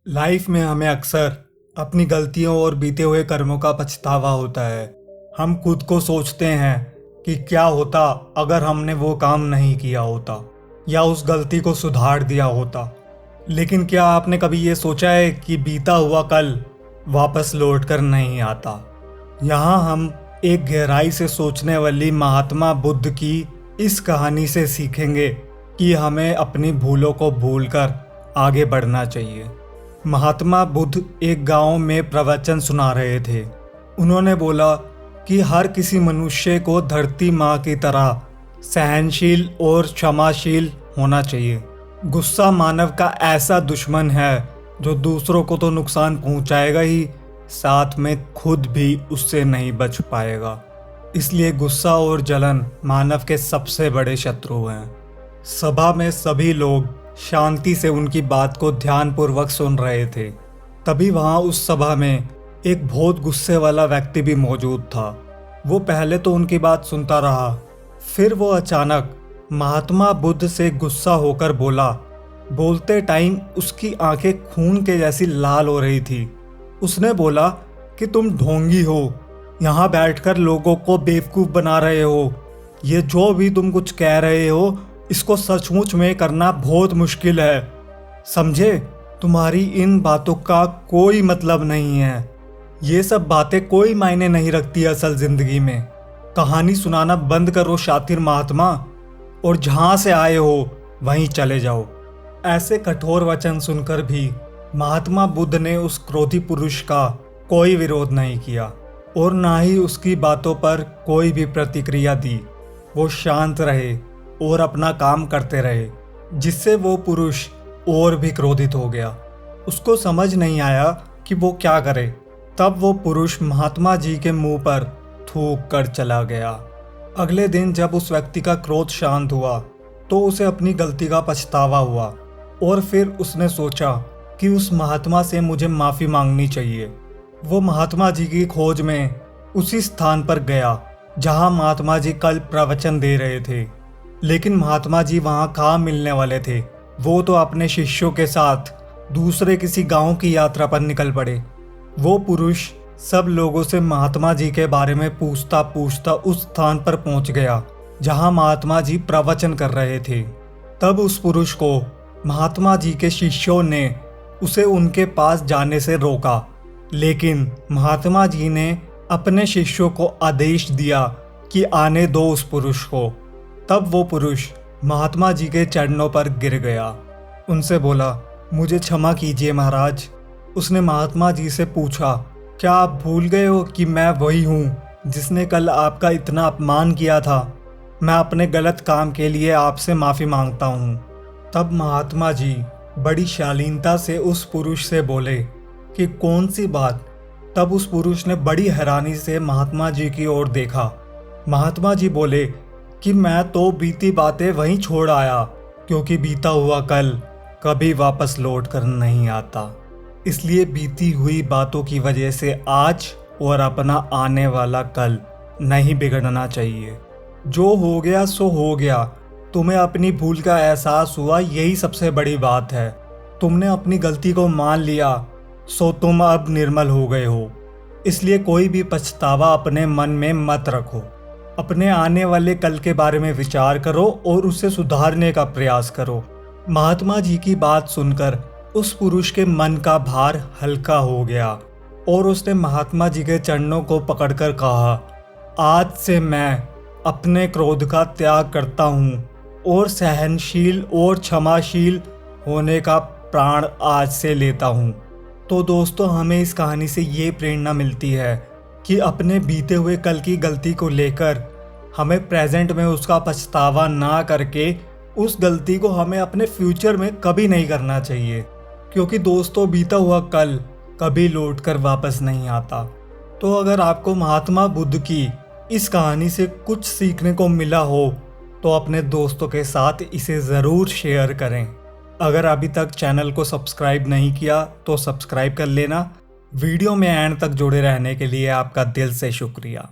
Life में हमें अक्सर अपनी गलतियों और बीते हुए कर्मों का पछतावा होता है। हम खुद को सोचते हैं कि क्या होता अगर हमने वो काम नहीं किया होता या उस गलती को सुधार दिया होता। लेकिन क्या आपने कभी ये सोचा है कि बीता हुआ कल वापस लौट कर नहीं आता। यहाँ हम एक गहराई से सोचने वाली महात्मा बुद्ध की इस कहानी से सीखेंगे कि हमें अपनी भूलों को भूलकर आगे बढ़ना चाहिए। महात्मा बुद्ध एक गांव में प्रवचन सुना रहे थे। उन्होंने बोला कि हर किसी मनुष्य को धरती माँ की तरह सहनशील और क्षमाशील होना चाहिए। गुस्सा मानव का ऐसा दुश्मन है जो दूसरों को तो नुकसान पहुंचाएगा ही, साथ में खुद भी उससे नहीं बच पाएगा। इसलिए गुस्सा और जलन मानव के सबसे बड़े शत्रु हैं। सभा में सभी लोग शांति से उनकी बात को ध्यानपूर्वक सुन रहे थे। तभी वहां उस सभा में एक बहुत गुस्से वाला व्यक्ति भी मौजूद था। वो पहले तो उनकी बात सुनता रहा, फिर वो अचानक महात्मा बुद्ध से गुस्सा होकर बोला। बोलते टाइम उसकी आंखें खून के जैसी लाल हो रही थी। उसने बोला कि तुम ढोंगी हो, यहाँ बैठकर लोगों को बेवकूफ़ बना रहे हो। ये जो भी तुम कुछ कह रहे हो इसको सचमुच में करना बहुत मुश्किल है, समझे। तुम्हारी इन बातों का कोई मतलब नहीं है। ये सब बातें कोई मायने नहीं रखती असल जिंदगी में। कहानी सुनाना बंद करो शातिर महात्मा, और जहाँ से आए हो वहीं चले जाओ। ऐसे कठोर वचन सुनकर भी महात्मा बुद्ध ने उस क्रोधी पुरुष का कोई विरोध नहीं किया और ना ही उसकी बातों पर कोई भी प्रतिक्रिया दी। वो शांत रहे और अपना काम करते रहे, जिससे वो पुरुष और भी क्रोधित हो गया। उसको समझ नहीं आया कि वो क्या करे। तब वो पुरुष महात्मा जी के मुंह पर थूक कर चला गया। अगले दिन जब उस व्यक्ति का क्रोध शांत हुआ तो उसे अपनी गलती का पछतावा हुआ और फिर उसने सोचा कि उस महात्मा से मुझे माफ़ी मांगनी चाहिए। वो महात्मा जी की खोज में उसी स्थान पर गया जहां महात्मा जी कल प्रवचन दे रहे थे। लेकिन महात्मा जी वहां कहाँ मिलने वाले थे। वो तो अपने शिष्यों के साथ दूसरे किसी गांव की यात्रा पर निकल पड़े। वो पुरुष सब लोगों से महात्मा जी के बारे में पूछता पूछता उस स्थान पर पहुंच गया जहां महात्मा जी प्रवचन कर रहे थे। तब उस पुरुष को महात्मा जी के शिष्यों ने उसे उनके पास जाने से रोका, लेकिन महात्मा जी ने अपने शिष्यों को आदेश दिया कि आने दो उस पुरुष को। तब वो पुरुष महात्मा जी के चरणों पर गिर गया। उनसे बोला, मुझे क्षमा कीजिए महाराज। उसने महात्मा जी से पूछा, क्या आप भूल गए हो कि मैं वही हूँ जिसने कल आपका इतना अपमान किया था। मैं अपने गलत काम के लिए आपसे माफ़ी मांगता हूँ। तब महात्मा जी बड़ी शालीनता से उस पुरुष से बोले कि कौन सी बात। तब उस पुरुष ने बड़ी हैरानी से महात्मा जी की ओर देखा। महात्मा जी बोले कि मैं तो बीती बातें वहीं छोड़ आया, क्योंकि बीता हुआ कल कभी वापस लौट कर नहीं आता। इसलिए बीती हुई बातों की वजह से आज और अपना आने वाला कल नहीं बिगड़ना चाहिए। जो हो गया सो हो गया। तुम्हें अपनी भूल का एहसास हुआ, यही सबसे बड़ी बात है। तुमने अपनी गलती को मान लिया, सो तुम अब निर्मल हो गए हो। इसलिए कोई भी पछतावा अपने मन में मत रखो। अपने आने वाले कल के बारे में विचार करो और उसे सुधारने का प्रयास करो। महात्मा जी की बात सुनकर उस पुरुष के मन का भार हल्का हो गया और उसने महात्मा जी के चरणों को पकड़कर कहा, आज से मैं अपने क्रोध का त्याग करता हूँ और सहनशील और क्षमाशील होने का प्राण आज से लेता हूँ। तो दोस्तों, हमें इस कहानी से ये प्रेरणा मिलती है कि अपने बीते हुए कल की गलती को लेकर हमें प्रेजेंट में उसका पछतावा ना करके उस गलती को हमें अपने फ्यूचर में कभी नहीं करना चाहिए, क्योंकि दोस्तों बीता हुआ कल कभी लौट कर वापस नहीं आता। तो अगर आपको महात्मा बुद्ध की इस कहानी से कुछ सीखने को मिला हो तो अपने दोस्तों के साथ इसे ज़रूर शेयर करें। अगर अभी तक चैनल को सब्सक्राइब नहीं किया तो सब्सक्राइब कर लेना। वीडियो में एंड तक जुड़े रहने के लिए आपका दिल से शुक्रिया।